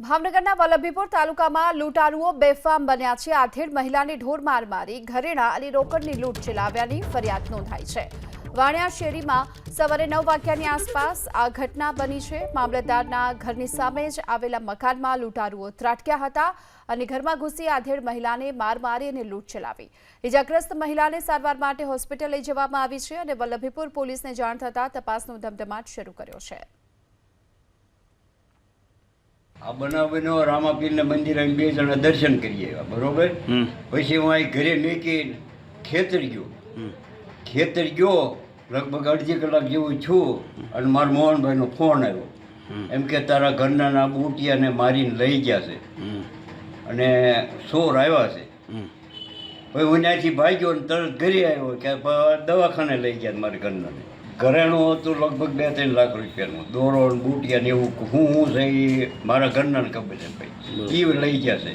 ભાવનગરના વલ્લભીપુર તાલુકામાં લૂંટારુઓ બેફામ બન્યા છે। આધેડ મહિલાની ઢોર માર મારી ઘરેણા અને રોકડની લૂંટ ચલાવ્યાની ફરિયાદ નોંધાઈ છે। વાણિયા શેરીમાં સવારે 9 વાગ્યાની આસપાસ આ ઘટના બની છે। મામલતદારના ઘરની સામે જ આવેલા મકાનમાં લૂંટારુઓ ત્રાટક્યા હતા અને ઘરમાં ઘૂસી આધેડ મહિલાને માર મારી અને લૂંટ ચલાવી। ઇજાગ્રસ્ત મહિલાને સારવાર માટે હોસ્પિટલ લઈ જવામાં આવી છે અને વલ્લભીપુર પોલીસને જાણ થતાં તપાસનો ધમધમાટ શરૂ કર્યો છે। આ બનાવીને રામાપીરના મંદિરે બે જણા દર્શન કરી આવ્યા, બરોબર। પછી હું અહીં ઘરે મેકી ખેતર ગયો લગભગ અડધી કલાક જેવું છું અને મારા મોહનભાઈનો ફોન આવ્યો, એમ કે તારા ઘરના ના બુટિયાને મારીને લઈ ગયા છે અને ચોર આવ્યા છે। પછી હું ત્યાંથી ભાગ્યો ને તરત ઘરે આવ્યો કે દવાખાને લઈ ગયા મારા ઘરનાને। ઘરેણું હતું લગભગ 2-3 લાખ રૂપિયાનું, દોરો બુટિયા ને એવું હું છે એ મારા ઘરનાને ખબર છે ભાઈ, એ લઈ ગયા છે।